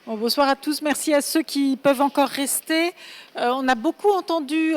Bon, bonsoir à tous, merci à ceux qui peuvent encore rester. On a beaucoup entendu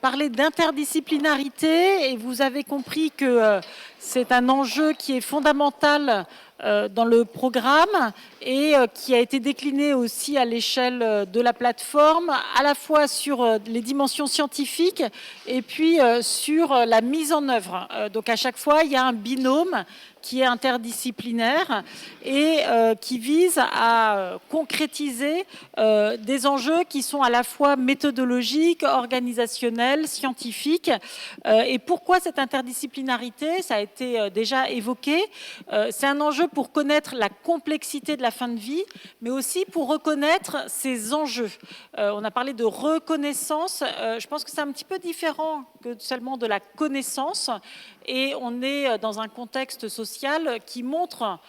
parler d'interdisciplinarité et vous avez compris que c'est un enjeu qui est fondamental dans le programme et qui a été décliné aussi à l'échelle de la plateforme, à la fois sur les dimensions scientifiques et puis sur la mise en œuvre. Donc à chaque fois, il y a un binôme qui est interdisciplinaire et qui vise à concrétiser des enjeux qui sont à la fois méthodologiques, organisationnels, scientifiques. Et pourquoi cette interdisciplinarité? Ça a été déjà évoqué. C'est un enjeu pour connaître la complexité de la fin de vie, mais aussi pour reconnaître ces enjeux. On a parlé de reconnaissance. Je pense que c'est un petit peu différent que seulement de la connaissance. Et on est dans un contexte social qui montre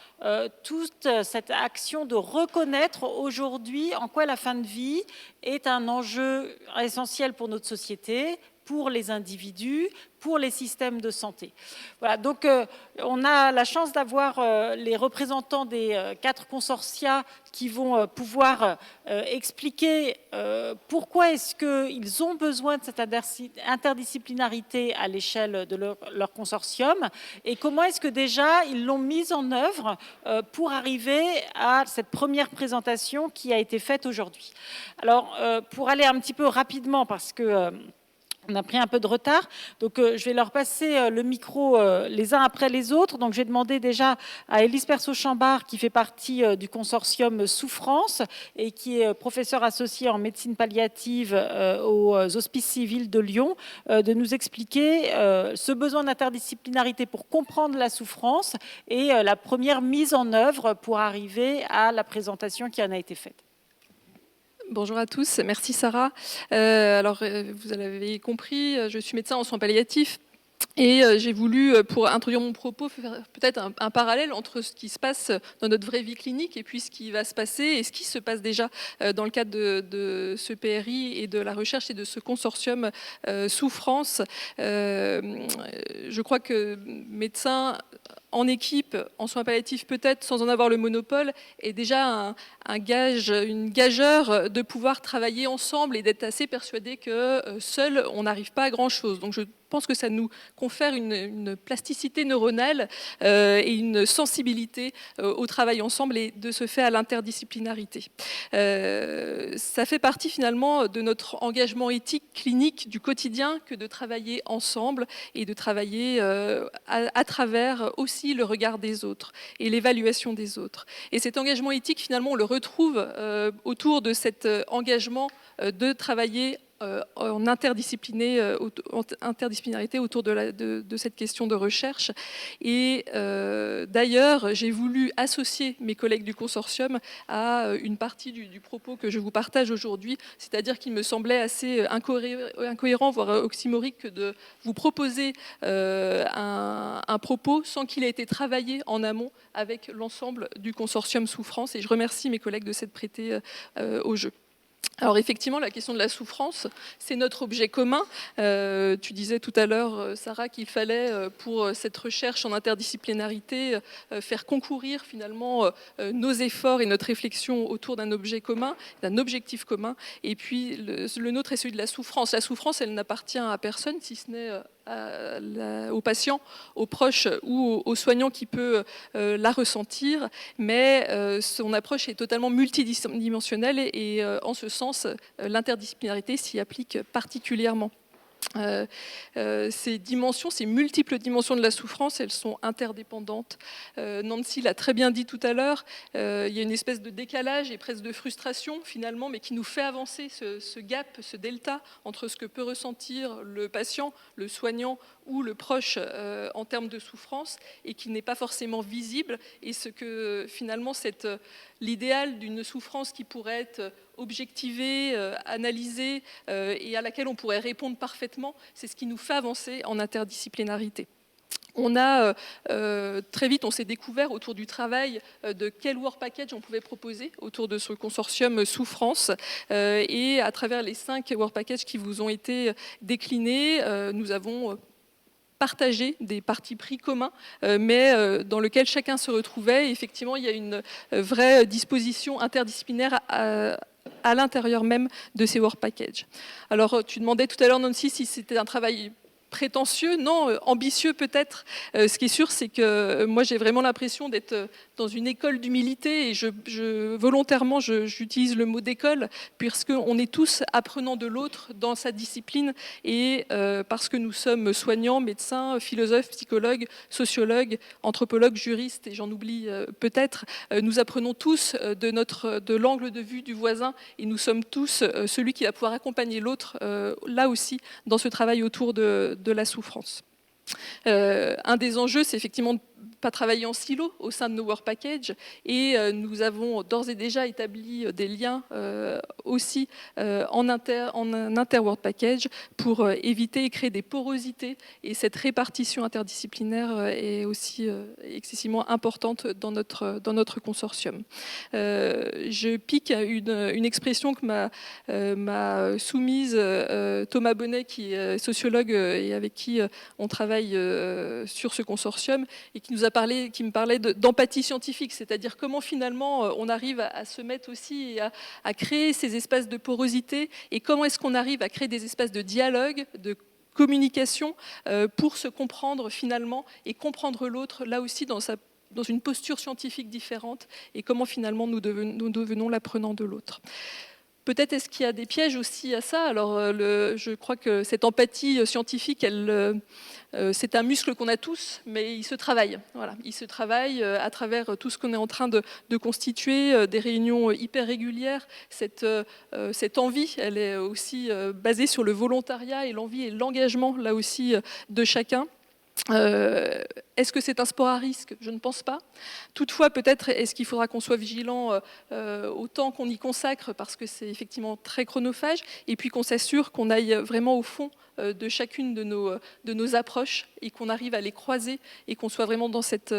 toute cette action de reconnaître aujourd'hui en quoi la fin de vie est un enjeu essentiel pour notre société, pour les individus, pour les systèmes de santé. Voilà, donc on a la chance d'avoir les représentants des 4 consortia qui vont pouvoir expliquer pourquoi est-ce qu'ils ont besoin de cette interdisciplinarité à l'échelle de leur consortium et comment est-ce que déjà ils l'ont mise en œuvre pour arriver à cette première présentation qui a été faite aujourd'hui. Alors, pour aller un petit peu rapidement, parce que on a pris un peu de retard, donc je vais leur passer le micro les uns après les autres. Donc j'ai demandé déjà à Élise Persaud-Chambard, qui fait partie du consortium Souffrance et qui est professeure associée en médecine palliative aux Hospices civils de Lyon, de nous expliquer ce besoin d'interdisciplinarité pour comprendre la souffrance et la première mise en œuvre pour arriver à la présentation qui en a été faite. Bonjour à tous, merci Sarah. Vous l'avez compris, je suis médecin en soins palliatifs et j'ai voulu, pour introduire mon propos, faire peut-être un parallèle entre ce qui se passe dans notre vraie vie clinique et puis ce qui va se passer et ce qui se passe déjà dans le cadre de ce PRI et de la recherche et de ce consortium Souffrance. Je crois que médecin en équipe, en soins palliatifs peut-être, sans en avoir le monopole, est déjà un gage, une gageure de pouvoir travailler ensemble et d'être assez persuadé que seul, on n'arrive pas à grand-chose. Donc je pense que ça nous confère une plasticité neuronale et une sensibilité au travail ensemble et de ce fait à l'interdisciplinarité. Ça fait partie finalement de notre engagement éthique clinique du quotidien que de travailler ensemble et de travailler à travers aussi le regard des autres et l'évaluation des autres. Et cet engagement éthique, finalement, on le retrouve autour de cet engagement de travailler en interdisciplinarité autour de cette question de recherche. Et d'ailleurs, j'ai voulu associer mes collègues du consortium à une partie du propos que je vous partage aujourd'hui, c'est-à-dire qu'il me semblait assez incohérent, voire oxymorique, que de vous proposer un propos sans qu'il ait été travaillé en amont avec l'ensemble du consortium Souffrance. Et je remercie mes collègues de s'être prêtés au jeu. Alors effectivement, la question de la souffrance, c'est notre objet commun. Tu disais tout à l'heure, Sarah, qu'il fallait, pour cette recherche en interdisciplinarité, faire concourir finalement nos efforts et notre réflexion autour d'un objet commun, d'un objectif commun. Et puis le nôtre est celui de la souffrance. La souffrance, elle n'appartient à personne, si ce n'est aux patients, aux proches ou aux soignants qui peut la ressentir, mais son approche est totalement multidimensionnelle et en ce sens, l'interdisciplinarité s'y applique particulièrement. Ces dimensions, ces multiples dimensions de la souffrance, elles sont interdépendantes. Nancy l'a très bien dit tout à l'heure, il y a une espèce de décalage et presque de frustration finalement, mais qui nous fait avancer ce gap, ce delta entre ce que peut ressentir le patient, le soignant ou le proche en termes de souffrance et qui n'est pas forcément visible, et ce que finalement l'idéal d'une souffrance qui pourrait être objectivée, analysée et à laquelle on pourrait répondre parfaitement, c'est ce qui nous fait avancer en interdisciplinarité. On a très vite, on s'est découvert autour du travail de quel work package on pouvait proposer autour de ce consortium Souffrance. Et à travers les 5 work packages qui vous ont été déclinés, nous avons partagé, des partis pris communs, mais dans lequel chacun se retrouvait. Et effectivement, il y a une vraie disposition interdisciplinaire à l'intérieur même de ces work packages. Alors, tu demandais tout à l'heure, Nancy, si c'était un travail prétentieux, non, ambitieux peut-être. Ce qui est sûr, c'est que moi j'ai vraiment l'impression d'être dans une école d'humilité et volontairement j'utilise le mot d'école puisqu'on est tous apprenants de l'autre dans sa discipline et parce que nous sommes soignants, médecins, philosophes, psychologues, sociologues, anthropologues, juristes et j'en oublie peut-être, nous apprenons tous de l'angle de vue du voisin et nous sommes tous celui qui va pouvoir accompagner l'autre là aussi dans ce travail autour de la souffrance. Un des enjeux, c'est effectivement de ne pas travailler en silo au sein de nos work packages et nous avons d'ores et déjà établi des liens aussi en inter-work package pour éviter et créer des porosités et cette répartition interdisciplinaire est aussi excessivement importante dans notre consortium. Je pique une expression que m'a soumise Thomas Bonnet qui est sociologue et avec qui on travaille sur ce consortium et qui me parlait d'empathie scientifique, c'est-à-dire comment finalement on arrive à se mettre aussi et à créer ces espaces de porosité et comment est-ce qu'on arrive à créer des espaces de dialogue, de communication pour se comprendre finalement et comprendre l'autre là aussi dans une posture scientifique différente et comment finalement nous devenons l'apprenant de l'autre. Peut-être est-ce qu'il y a des pièges aussi à ça. Alors, je crois que cette empathie scientifique, c'est un muscle qu'on a tous, mais il se travaille. Voilà, il se travaille à travers tout ce qu'on est en train de constituer, des réunions hyper régulières. Cette envie, elle est aussi basée sur le volontariat et l'envie et l'engagement, là aussi, de chacun. Est-ce que c'est un sport à risque? Je ne pense pas. Toutefois, peut-être, est-ce qu'il faudra qu'on soit vigilant au temps qu'on y consacre, parce que c'est effectivement très chronophage, et puis qu'on s'assure qu'on aille vraiment au fond de chacune de nos approches, et qu'on arrive à les croiser, et qu'on soit vraiment dans cette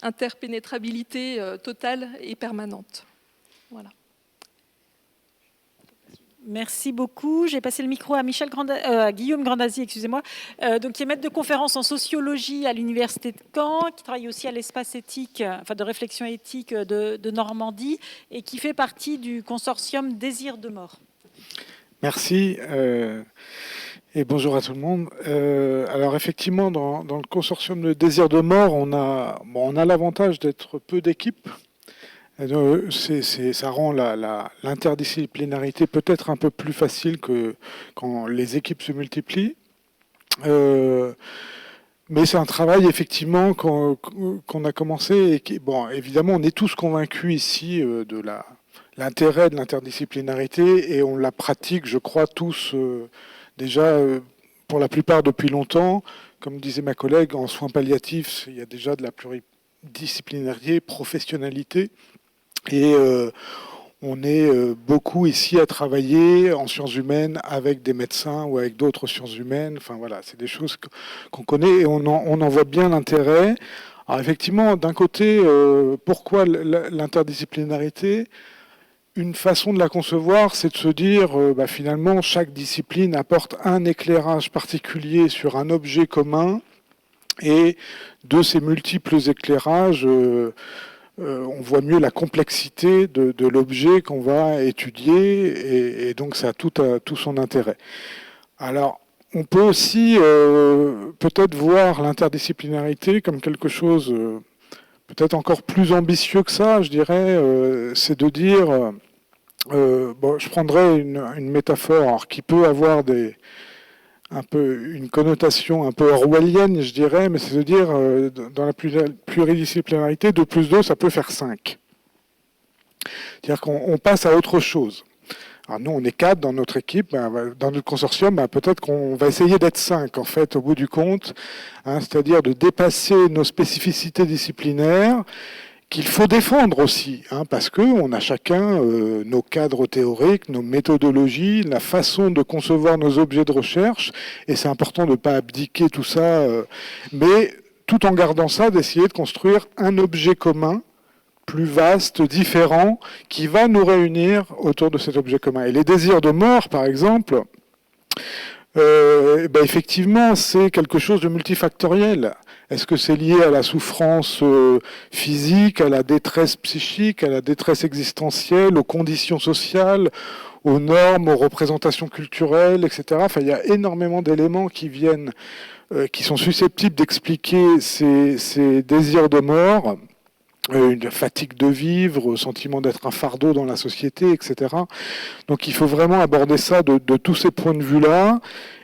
interpénétrabilité totale et permanente. Voilà. Merci beaucoup. J'ai passé le micro à Guillaume Grandazzi, excusez-moi, donc qui est maître de conférence en sociologie à l'université de Caen, qui travaille aussi à l'espace éthique, enfin de réflexion éthique de Normandie, et qui fait partie du consortium Désir de mort. Merci et bonjour à tout le monde. Alors effectivement, dans le consortium de Désir de mort, on a l'avantage d'être peu d'équipes. Ça rend l'interdisciplinarité peut-être un peu plus facile que quand les équipes se multiplient. Mais c'est un travail effectivement qu'on a commencé et qui, bon, évidemment, on est tous convaincus ici de l'intérêt de l'interdisciplinarité et on la pratique, je crois, tous déjà pour la plupart depuis longtemps. Comme disait ma collègue, en soins palliatifs, il y a déjà de la pluridisciplinarité, professionnalité. Et on est beaucoup ici à travailler en sciences humaines avec des médecins ou avec d'autres sciences humaines. Enfin voilà, c'est des choses qu'on connaît et on en voit bien l'intérêt. Alors effectivement, d'un côté, pourquoi l'interdisciplinarité? Une façon de la concevoir, c'est de se dire, finalement, chaque discipline apporte un éclairage particulier sur un objet commun et de ces multiples éclairages, on voit mieux la complexité de l'objet qu'on va étudier et donc ça a tout son intérêt. Alors, on peut aussi peut-être voir l'interdisciplinarité comme quelque chose peut-être encore plus ambitieux que ça, je dirais. C'est de dire, je prendrais une métaphore alors, qui peut avoir un peu une connotation un peu orwellienne, je dirais, mais c'est de dire, dans la pluridisciplinarité, 2 plus 2, ça peut faire 5. C'est-à-dire qu'on passe à autre chose. Alors nous, on est 4 dans notre équipe, dans notre consortium, peut-être qu'on va essayer d'être 5, en fait, au bout du compte, c'est-à-dire de dépasser nos spécificités disciplinaires, qu'il faut défendre aussi, parce qu'on a chacun nos cadres théoriques, nos méthodologies, la façon de concevoir nos objets de recherche, et c'est important de ne pas abdiquer tout ça, mais tout en gardant ça, d'essayer de construire un objet commun, plus vaste, différent, qui va nous réunir autour de cet objet commun. Et les désirs de mort, par exemple, Effectivement, c'est quelque chose de multifactoriel. Est-ce que c'est lié à la souffrance physique, à la détresse psychique, à la détresse existentielle, aux conditions sociales, aux normes, aux représentations culturelles, etc. Enfin, il y a énormément d'éléments qui viennent, qui sont susceptibles d'expliquer ces désirs de mort, une fatigue de vivre, sentiment d'être un fardeau dans la société, etc. Donc il faut vraiment aborder ça de tous ces points de vue-là.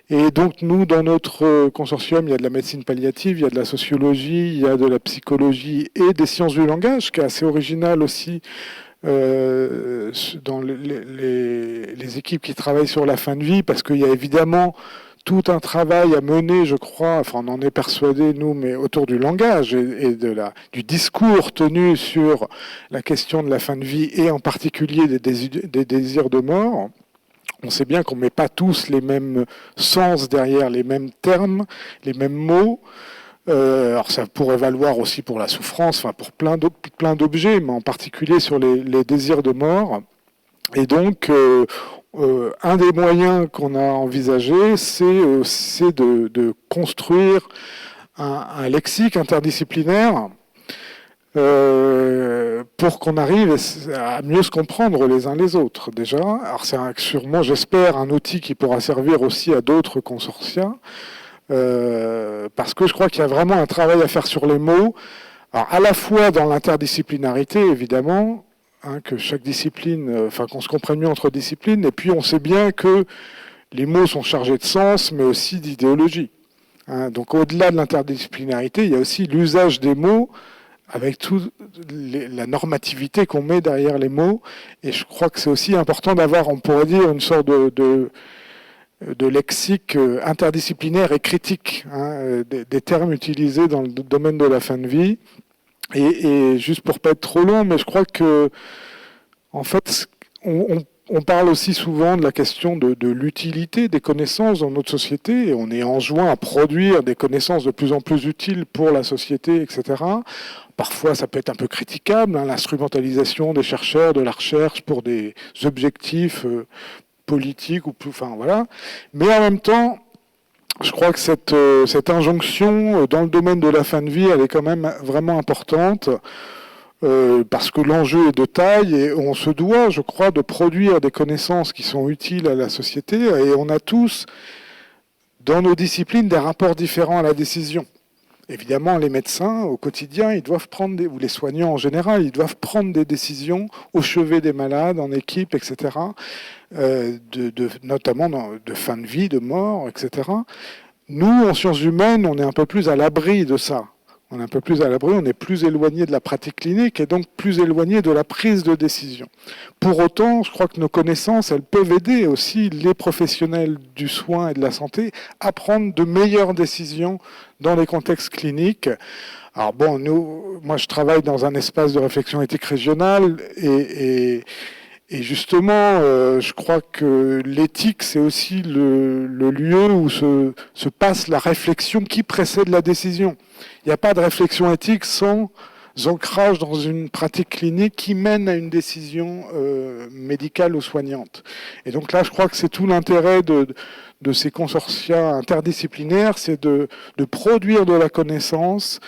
Et donc nous, dans notre consortium, il y a de la médecine palliative, il y a de la sociologie, il y a de la psychologie et des sciences du langage, qui est assez original aussi dans les équipes qui travaillent sur la fin de vie, parce qu'il y a évidemment tout un travail à mener, je crois, enfin on en est persuadé nous, mais autour du langage et du discours tenu sur la question de la fin de vie et en particulier des désirs de mort. On sait bien qu'on ne met pas tous les mêmes sens derrière les mêmes termes, les mêmes mots. Alors ça pourrait valoir aussi pour la souffrance, enfin pour plein d'objets, mais en particulier sur les désirs de mort. Et donc, un des moyens qu'on a envisagé, c'est de construire un lexique interdisciplinaire pour qu'on arrive à mieux se comprendre les uns les autres, déjà. Alors c'est sûrement, j'espère, un outil qui pourra servir aussi à d'autres consortia, parce que je crois qu'il y a vraiment un travail à faire sur les mots, alors à la fois dans l'interdisciplinarité, évidemment, que chaque discipline, qu'on se comprenne mieux entre disciplines, et puis on sait bien que les mots sont chargés de sens, mais aussi d'idéologie. Donc au-delà de l'interdisciplinarité, il y a aussi l'usage des mots, avec toute la normativité qu'on met derrière les mots. Et je crois que c'est aussi important d'avoir, on pourrait dire, une sorte de lexique interdisciplinaire et critique, des termes utilisés dans le domaine de la fin de vie. Et juste pour pas être trop long, mais je crois que, en fait, on parle aussi souvent de la question de l'utilité des connaissances dans notre société, et on est enjoint à produire des connaissances de plus en plus utiles pour la société, etc. Parfois, ça peut être un peu critiquable, l'instrumentalisation des chercheurs, de la recherche pour des objectifs politiques, ou plus, enfin voilà. Mais en même temps, je crois que cette injonction dans le domaine de la fin de vie, elle est quand même vraiment importante, parce que l'enjeu est de taille et on se doit, je crois, de produire des connaissances qui sont utiles à la société, et on a tous, dans nos disciplines, des rapports différents à la décision. Évidemment, les médecins, au quotidien, ils doivent prendre ou les soignants en général, ils doivent prendre des décisions au chevet des malades, en équipe, etc., notamment de fin de vie, de mort, etc. Nous, en sciences humaines, on est un peu plus à l'abri de ça. On est un peu plus à l'abri, on est plus éloigné de la pratique clinique et donc plus éloigné de la prise de décision. Pour autant, je crois que nos connaissances, elles peuvent aider aussi les professionnels du soin et de la santé à prendre de meilleures décisions dans les contextes cliniques. Alors bon, moi je travaille dans un espace de réflexion éthique régionale et justement, je crois que l'éthique, c'est aussi le lieu où se passe la réflexion qui précède la décision. Il n'y a pas de réflexion éthique sans ancrage dans une pratique clinique qui mène à une décision médicale ou soignante. Et donc là, je crois que c'est tout l'intérêt de ces consortia interdisciplinaires, c'est de produire de la connaissance,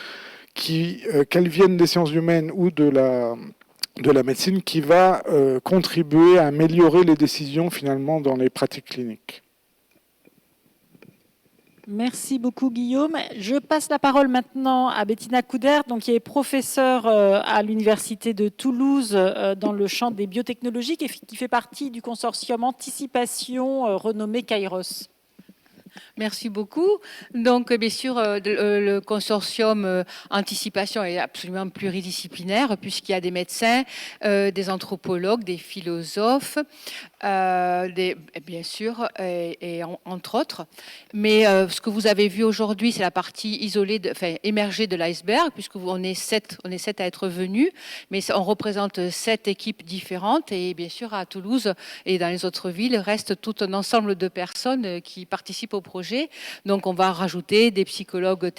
qu'elle vienne des sciences humaines ou de la médecine, qui va contribuer à améliorer les décisions finalement dans les pratiques cliniques. Merci beaucoup Guillaume. Je passe la parole maintenant à Bettina Couder, donc, qui est professeure à l'Université de Toulouse dans le champ des biotechnologies et qui fait partie du consortium Anticipation renommé Kairos. Merci beaucoup. Donc, bien sûr, le consortium Anticipation est absolument pluridisciplinaire puisqu'il y a des médecins, des anthropologues, des philosophes, bien sûr, et entre autres. Mais ce que vous avez vu aujourd'hui, c'est la partie isolée, émergée de l'iceberg, puisqu'on est 7 à être venus, mais on représente 7 équipes différentes. Et bien sûr, à Toulouse et dans les autres villes, reste tout un ensemble de personnes qui participent au projet. Donc, on va rajouter des psychologues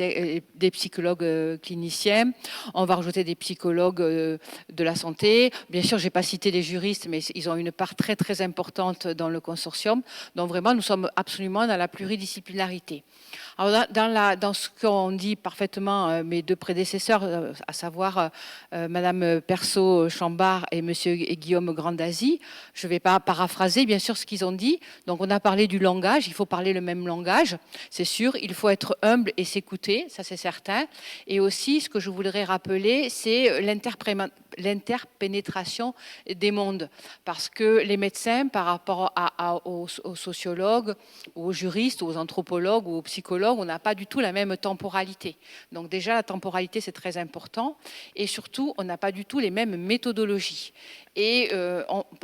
cliniciens, on va rajouter des psychologues de la santé. Bien sûr, je n'ai pas cité les juristes, mais ils ont une part très, très importante importante dans le consortium. Donc vraiment, nous sommes absolument dans la pluridisciplinarité. Alors dans ce qu'ont dit parfaitement mes deux prédécesseurs, à savoir Madame Persaud-Chambard et Monsieur Guillaume Grandazzi, je ne vais pas paraphraser bien sûr ce qu'ils ont dit. Donc on a parlé du langage, il faut parler le même langage, c'est sûr. Il faut être humble et s'écouter, ça c'est certain. Et aussi, ce que je voudrais rappeler, c'est l'interpénétration des mondes. Parce que les médecins, par rapport aux sociologues, aux juristes, aux anthropologues ou aux psychologues, on n'a pas du tout la même temporalité. Donc déjà, la temporalité, c'est très important. Et surtout, on n'a pas du tout les mêmes méthodologies. Et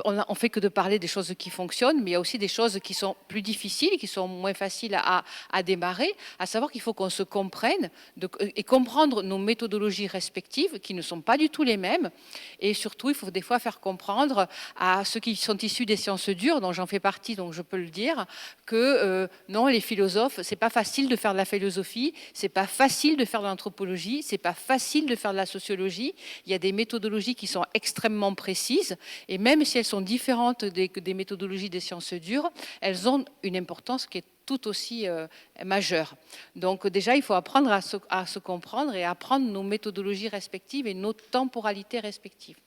on fait que de parler des choses qui fonctionnent, mais il y a aussi des choses qui sont plus difficiles, qui sont moins faciles à démarrer, à savoir qu'il faut qu'on se comprenne et comprendre nos méthodologies respectives, qui ne sont pas du tout les mêmes. Et surtout, il faut des fois faire comprendre à ceux qui sont issus des sciences dures, dont j'en fais partie, donc je peux le dire, que non, les philosophes, c'est pas facile de faire de la philosophie, c'est pas facile de faire de l'anthropologie, c'est pas facile de faire de la sociologie. Il y a des méthodologies qui sont extrêmement précises, et même si elles sont différentes des méthodologies des sciences dures, elles ont une importance qui est tout aussi majeure. Donc déjà, il faut apprendre à se comprendre et apprendre nos méthodologies respectives et nos temporalités respectives.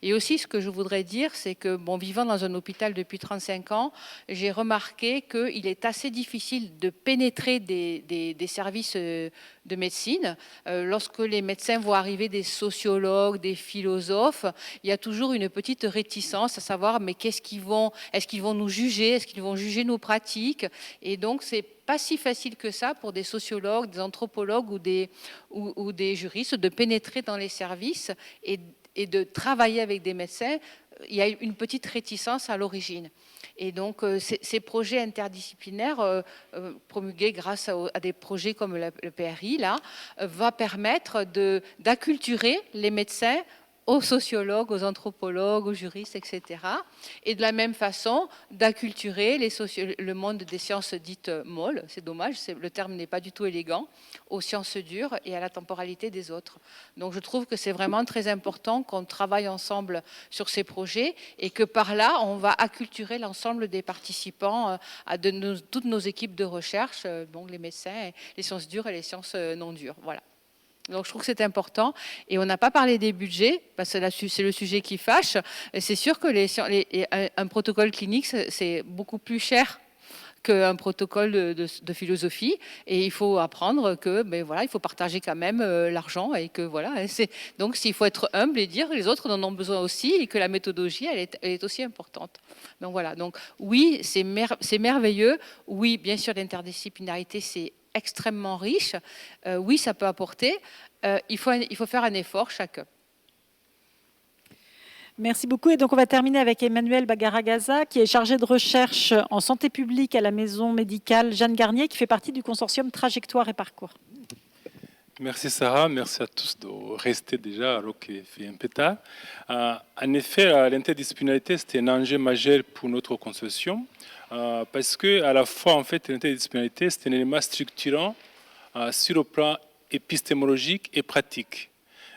Et aussi, ce que je voudrais dire, c'est que, vivant dans un hôpital depuis 35 ans, j'ai remarqué qu'il est assez difficile de pénétrer des services de médecine. Lorsque les médecins voient arriver des sociologues, des philosophes, il y a toujours une petite réticence à savoir, mais est-ce qu'ils vont nous juger? Est-ce qu'ils vont juger nos pratiques? Et donc, c'est pas si facile que ça pour des sociologues, des anthropologues ou des juristes de pénétrer dans les services et de travailler avec des médecins. Il y a une petite réticence à l'origine. Et donc, ces projets interdisciplinaires, promulgués grâce à des projets comme le PRI, va permettre d'acculturer les médecins aux sociologues, aux anthropologues, aux juristes, etc. Et de la même façon, d'acculturer le monde des sciences dites molles, c'est dommage, le terme n'est pas du tout élégant, aux sciences dures et à la temporalité des autres. Donc je trouve que c'est vraiment très important qu'on travaille ensemble sur ces projets et que par là, on va acculturer l'ensemble des participants toutes nos équipes de recherche, donc les médecins, les sciences dures et les sciences non dures. Voilà. Donc je trouve que c'est important. Et on n'a pas parlé des budgets, parce que là, c'est le sujet qui fâche. Et c'est sûr que un protocole clinique, c'est beaucoup plus cher qu'un protocole de philosophie. Et il faut apprendre que, il faut partager quand même l'argent. Et que voilà. Donc il faut être humble et dire que les autres en ont besoin aussi et que la méthodologie, elle est aussi importante. Donc voilà. Donc oui, c'est merveilleux. Oui, bien sûr, l'interdisciplinarité, c'est extrêmement riche. Oui, ça peut apporter. Il faut faire un effort chacun. Merci beaucoup. Et donc, on va terminer avec Emmanuel Bagaragaza, qui est chargé de recherche en santé publique à la maison médicale Jeanne Garnier, qui fait partie du consortium Trajectoire et Parcours. Merci Sarah, merci à tous de rester déjà alors qu'il fait un peu tard. En effet, l'interdisciplinarité, c'était un enjeu majeur pour notre consortium, parce que à la fois, en fait, l'interdisciplinarité, c'est un élément structurant sur le plan épistémologique et pratique.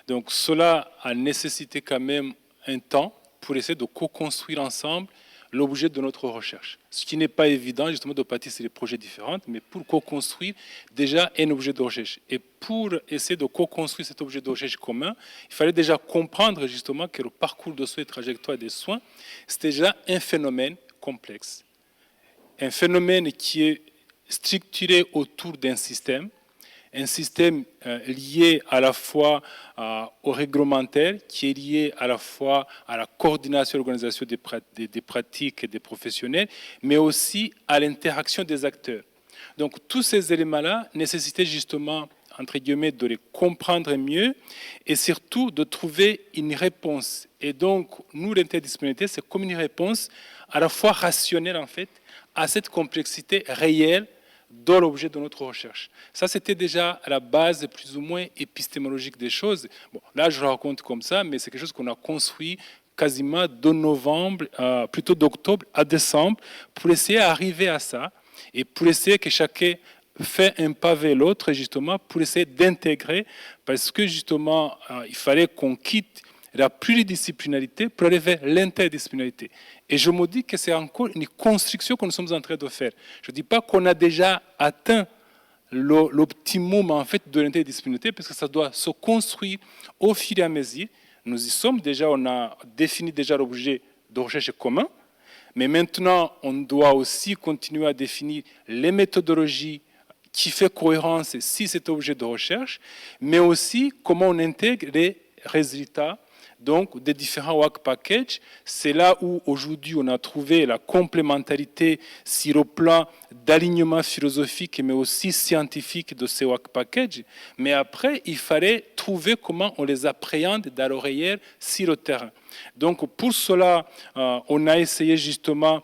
Donc cela a nécessité quand même un temps pour essayer de co-construire ensemble l'objet de notre recherche. Ce qui n'est pas évident, justement, de partir sur des projets différents, mais pour co-construire déjà un objet de recherche. Et pour essayer de co-construire cet objet de recherche commun, il fallait déjà comprendre, justement, que le parcours de soins et trajectoire des soins, c'est déjà un phénomène complexe. Un phénomène qui est structuré autour d'un système, un système lié à la fois au réglementaire, qui est lié à la fois à la coordination et l'organisation des pratiques et des professionnels, mais aussi à l'interaction des acteurs. Donc tous ces éléments-là nécessitaient justement, entre guillemets, de les comprendre mieux et surtout de trouver une réponse. Et donc, nous, l'interdisciplinarité, c'est comme une réponse à la fois rationnelle, en fait, à cette complexité réelle dans l'objet de notre recherche. Ça, c'était déjà à la base plus ou moins épistémologique des choses. Bon, là, je le raconte comme ça, mais c'est quelque chose qu'on a construit quasiment de novembre, plutôt d'octobre à décembre, pour essayer d'arriver à ça et pour essayer que chacun fait un pas vers l'autre, justement, pour essayer d'intégrer, parce que, justement, il fallait qu'on quitte la pluridisciplinarité pour aller vers l'interdisciplinarité. Et je me dis que c'est encore une construction que nous sommes en train de faire. Je ne dis pas qu'on a déjà atteint l'optimum en fait, de l'interdisciplinarité, parce que ça doit se construire au fur et à mesure. Nous y sommes déjà, on a défini déjà l'objet de recherche commun, mais maintenant, on doit aussi continuer à définir les méthodologies qui font cohérence si cet objet de recherche, mais aussi comment on intègre les résultats donc, des différents work packages. C'est là où aujourd'hui on a trouvé la complémentarité sur le plan d'alignement philosophique mais aussi scientifique de ces work packages. Mais après, il fallait trouver comment on les appréhende dans le réel sur le terrain. Donc pour cela, on a essayé justement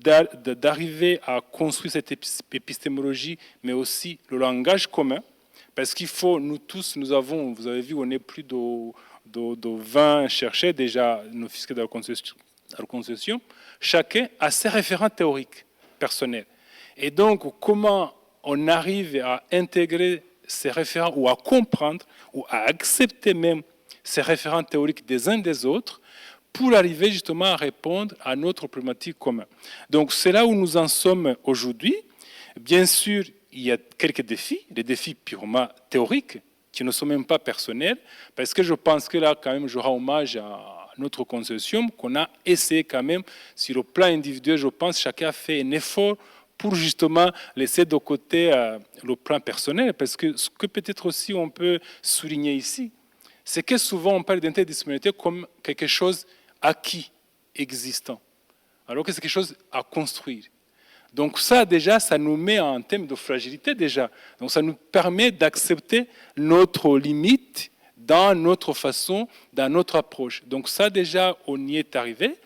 d'arriver à construire cette épistémologie, mais aussi le langage commun. Parce qu'il faut, nous tous, nous avons, vous avez vu, on est plus de 20 chercheurs déjà nos fiscaux de la concession, chacun a ses référents théoriques personnels. Et donc, comment on arrive à intégrer ces référents ou à comprendre ou à accepter même ces référents théoriques des uns des autres pour arriver justement à répondre à notre problématique commune. Donc, c'est là où nous en sommes aujourd'hui. Bien sûr, il y a quelques défis, des défis purement théoriques, qui ne sont même pas personnels, parce que je pense que là, quand même, je rends hommage à notre consortium, qu'on a essayé quand même, sur le plan individuel, je pense, chacun a fait un effort pour justement laisser de côté le plan personnel, parce que ce que peut-être aussi on peut souligner ici, c'est que souvent on parle d'interdisciplinarité comme quelque chose acquis, existant, alors que c'est quelque chose à construire. Donc ça, déjà, ça nous met en thème de fragilité, déjà. Donc ça nous permet d'accepter notre limite dans notre façon, dans notre approche. Donc ça, déjà, on y est arrivé.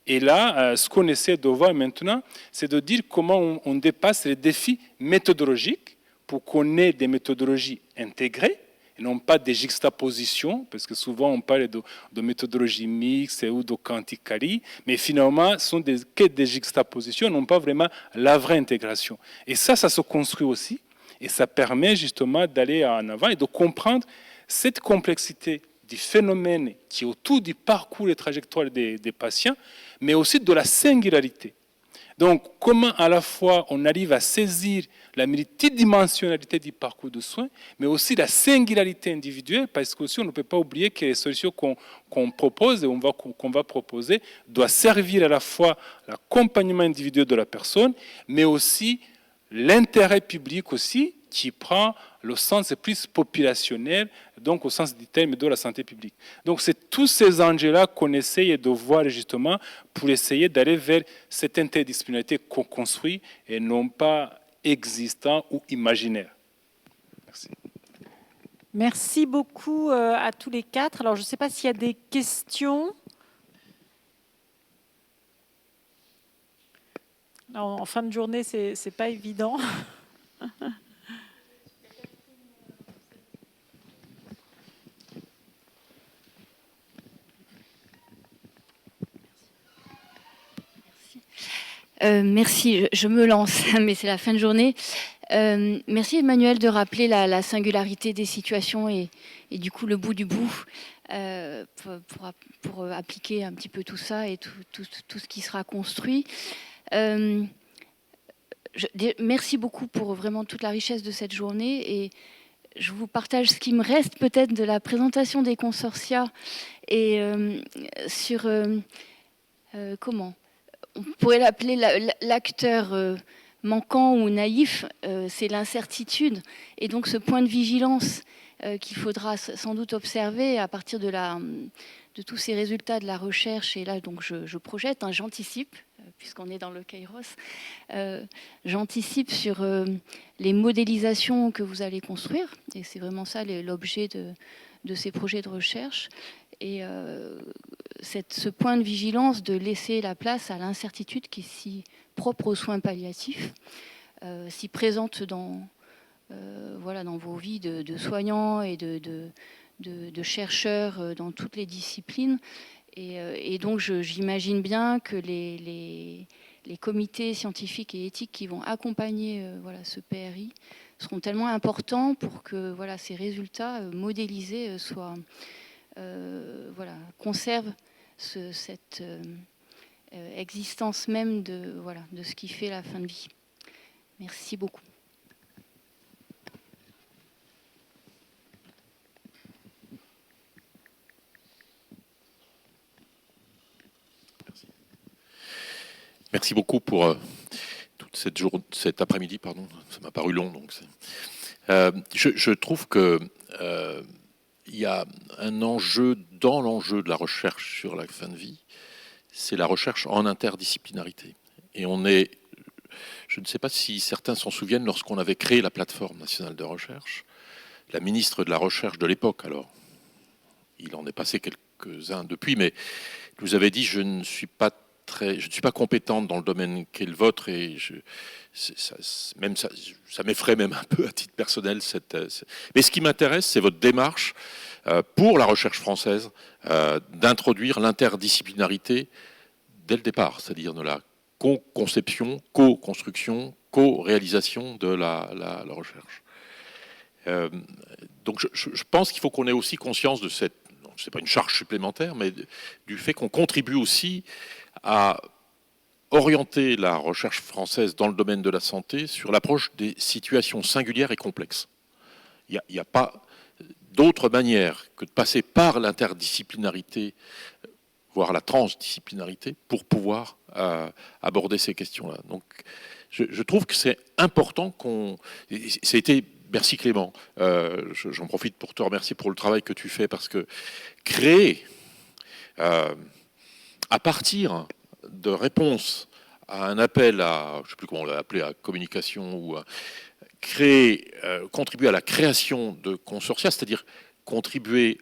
Et là, ce qu'on essaie de voir maintenant, c'est de dire comment on dépasse les défis méthodologiques pour qu'on ait des méthodologies intégrées, et non pas des juxtapositions, parce que souvent on parle de méthodologie mixte ou de quanticarie, mais finalement, ce sont que des juxtapositions, non pas vraiment la vraie intégration. Et ça se construit aussi, et ça permet justement d'aller en avant et de comprendre cette complexité du phénomène qui est autour du parcours et trajectoire des patients, mais aussi de la singularité. Donc, comment à la fois on arrive à saisir la multidimensionnalité du parcours de soins, mais aussi la singularité individuelle, parce qu'aussi on ne peut pas oublier que les solutions qu'on propose et qu'on va proposer doivent servir à la fois l'accompagnement individuel de la personne, mais aussi l'intérêt public aussi, qui prend le sens plus populationnel, donc au sens du terme de la santé publique. Donc c'est tous ces enjeux-là qu'on essaye de voir justement pour essayer d'aller vers cette interdisciplinarité qu'on construit et non pas existant ou imaginaire. Merci. Merci beaucoup à tous les quatre. Alors je ne sais pas s'il y a des questions. En fin de journée, c'est pas évident. Merci, je me lance, mais c'est la fin de journée. Merci Emmanuel de rappeler la singularité des situations et du coup le bout du bout pour appliquer un petit peu tout ça et tout ce qui sera construit. Merci beaucoup pour vraiment toute la richesse de cette journée et je vous partage ce qui me reste peut-être de la présentation des consortia et sur comment on pourrait l'appeler l'acteur manquant ou naïf, c'est l'incertitude. Et donc ce point de vigilance qu'il faudra sans doute observer à partir de tous ces résultats de la recherche. Et là, donc, je projette, j'anticipe, puisqu'on est dans le Kairos, j'anticipe sur les modélisations que vous allez construire. Et c'est vraiment ça l'objet de ces projets de recherche. Et ce point de vigilance de laisser la place à l'incertitude qui est si propre aux soins palliatifs, si présente dans vos vies de soignants et de chercheurs dans toutes les disciplines. Et donc j'imagine bien que les comités scientifiques et éthiques qui vont accompagner ce PRI seront tellement importants pour que ces résultats modélisés soient conservent existence même de ce qui fait la fin de vie. Merci beaucoup. Merci beaucoup pour toute cet après-midi, pardon, ça m'a paru long. Donc je trouve que il y a un enjeu dans l'enjeu de la recherche sur la fin de vie, c'est la recherche en interdisciplinarité. Et je ne sais pas si certains s'en souviennent, lorsqu'on avait créé la plateforme nationale de recherche, la ministre de la Recherche de l'époque, alors, il en est passé quelques-uns depuis, mais nous avait dit, je ne suis pas compétente dans le domaine qu'est le vôtre, et ça m'effraie même un peu à titre personnel. Mais ce qui m'intéresse, c'est votre démarche pour la recherche française d'introduire l'interdisciplinarité dès le départ, c'est-à-dire de la co-conception, co-construction, co-réalisation de la recherche. Donc je pense qu'il faut qu'on ait aussi conscience de cette, c'est pas une charge supplémentaire, mais du fait qu'on contribue aussi à orienter la recherche française dans le domaine de la santé sur l'approche des situations singulières et complexes. Il n'y a pas d'autre manière que de passer par l'interdisciplinarité, voire la transdisciplinarité, pour pouvoir aborder ces questions-là. Donc, je trouve que c'est important merci Clément, j'en profite pour te remercier pour le travail que tu fais, parce que créer, à partir de réponses à un appel à, je ne sais plus comment on l'a appelé, à communication, ou à contribuer à la création de consortia, c'est-à-dire contribuer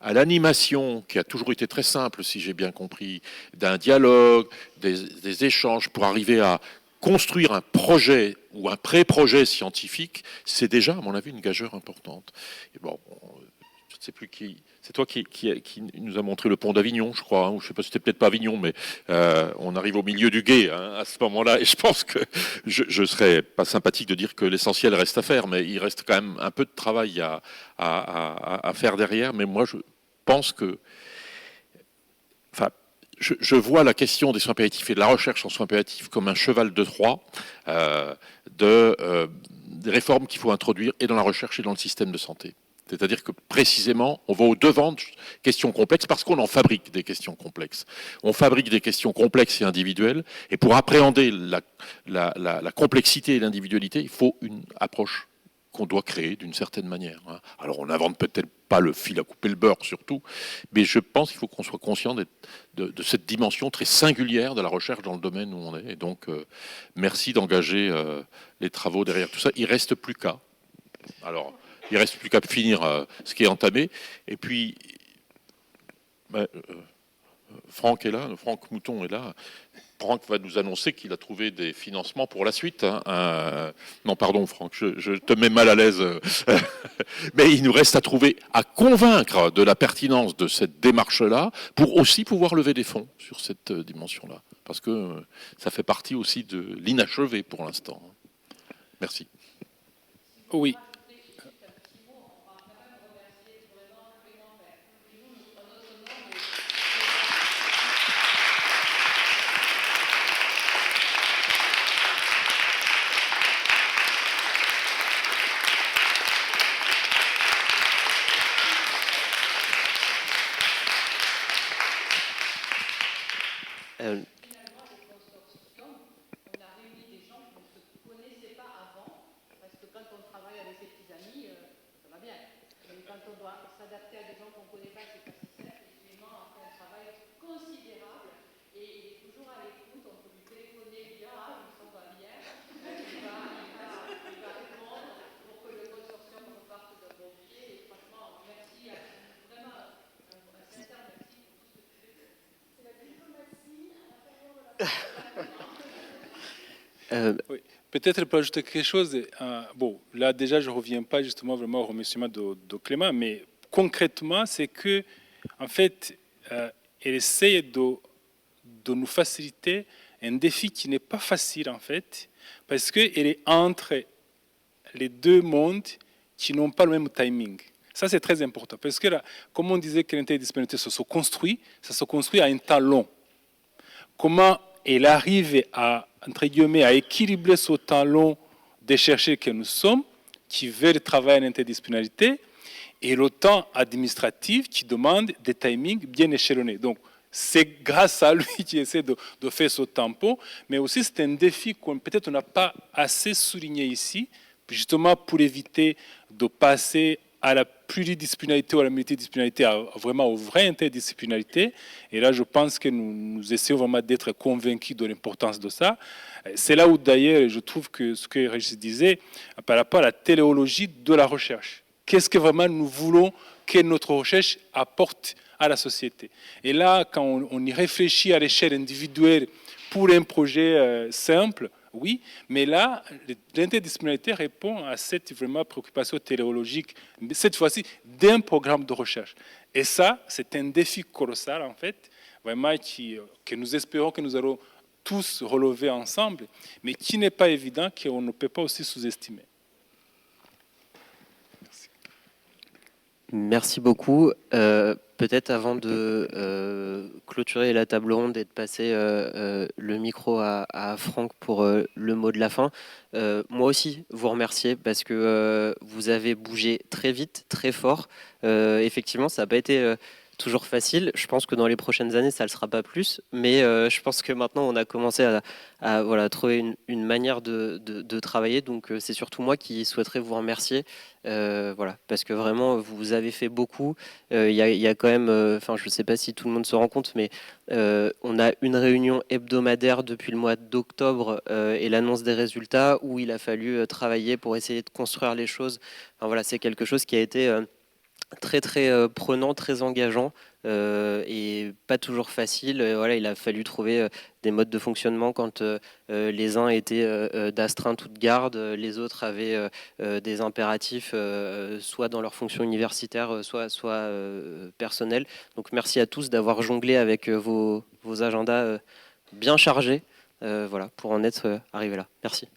à l'animation, qui a toujours été très simple, si j'ai bien compris, d'un dialogue, des échanges, pour arriver à construire un projet ou un pré-projet scientifique, c'est déjà, à mon avis, une gageure importante. Et bon, je ne sais plus qui... C'est toi qui nous a montré le pont d'Avignon, je crois, hein, ou je ne sais pas, c'était peut-être pas Avignon, mais on arrive au milieu du gué à ce moment-là, et je pense que je ne serais pas sympathique de dire que l'essentiel reste à faire, mais il reste quand même un peu de travail à faire derrière. Mais moi, je pense que... Enfin, je vois la question des soins palliatifs et de la recherche en soins palliatifs comme un cheval de Troie des réformes qu'il faut introduire et dans la recherche et dans le système de santé. C'est-à-dire que précisément, on va au-devant de questions complexes parce qu'on en fabrique des questions complexes. On fabrique des questions complexes et individuelles, et pour appréhender la complexité et l'individualité, il faut une approche qu'on doit créer d'une certaine manière. Alors on n'invente peut-être pas le fil à couper le beurre surtout, mais je pense qu'il faut qu'on soit conscient de cette dimension très singulière de la recherche dans le domaine où on est. Et donc, merci d'engager les travaux derrière tout ça. Il ne reste plus qu'à. Alors, il ne reste plus qu'à finir ce qui est entamé. Et puis, Franck est là, Franck Mouton est là. Franck va nous annoncer qu'il a trouvé des financements pour la suite. Non, pardon, Franck, je te mets mal à l'aise. Mais il nous reste à convaincre de la pertinence de cette démarche-là pour aussi pouvoir lever des fonds sur cette dimension-là. Parce que ça fait partie aussi de l'inachevé pour l'instant. Merci. Oui. Oui. Peut-être pour ajouter quelque chose, bon, là déjà je ne reviens pas justement vraiment au remerciement de Clément, mais concrètement c'est que en fait elle essaie de nous faciliter un défi qui n'est pas facile en fait, parce qu'elle est entre les deux mondes qui n'ont pas le même timing. Ça c'est très important, parce que là, comme on disait que l'interdisciplinarité ça se construit à un temps long. comment elle arrive à, entre guillemets, à équilibrer ce temps long des chercheurs que nous sommes, qui veulent travailler en interdisciplinarité, et le temps administratif qui demande des timings bien échelonnés. Donc, c'est grâce à lui qui essaie de faire ce tempo, mais aussi c'est un défi qu'on peut-être on n'a pas assez souligné ici, justement pour éviter de passer à la pluridisciplinarité ou à la multidisciplinarité, vraiment aux vraies interdisciplinarités. Et là, je pense que nous essayons vraiment d'être convaincus de l'importance de ça. C'est là où, d'ailleurs, je trouve que ce que Régis disait par rapport à la téléologie de la recherche. Qu'est-ce que vraiment nous voulons que notre recherche apporte à la société? Et là, quand on y réfléchit à l'échelle individuelle pour un projet simple, oui, mais là, l'interdisciplinarité répond à cette vraiment préoccupation téléologique, cette fois-ci d'un programme de recherche. Et ça, c'est un défi colossal, en fait, vraiment que nous espérons que nous allons tous relever ensemble, mais qui n'est pas évident, qu'on ne peut pas aussi sous-estimer. Merci beaucoup. Peut-être avant de clôturer la table ronde et de passer le micro à Franck pour le mot de la fin, moi aussi vous remercier parce que vous avez bougé très vite, très fort. Effectivement, ça n'a pas été toujours facile. Je pense que dans les prochaines années, ça ne le sera pas plus. Mais je pense que maintenant, on a commencé à voilà, trouver une manière de travailler. Donc, c'est surtout moi qui souhaiterais vous remercier. Voilà, parce que vraiment, vous avez fait beaucoup. Il y a quand même, enfin, je ne sais pas si tout le monde se rend compte, mais on a une réunion hebdomadaire depuis le mois d'octobre et l'annonce des résultats où il a fallu travailler pour essayer de construire les choses. Enfin, voilà, c'est quelque chose qui a été très prenant, très engageant et pas toujours facile. Voilà, il a fallu trouver des modes de fonctionnement quand les uns étaient d'astreinte ou de garde, les autres avaient des impératifs soit dans leur fonction universitaire, soit personnelle. Donc merci à tous d'avoir jonglé avec vos agendas bien chargés, voilà, pour en être arrivé là. Merci.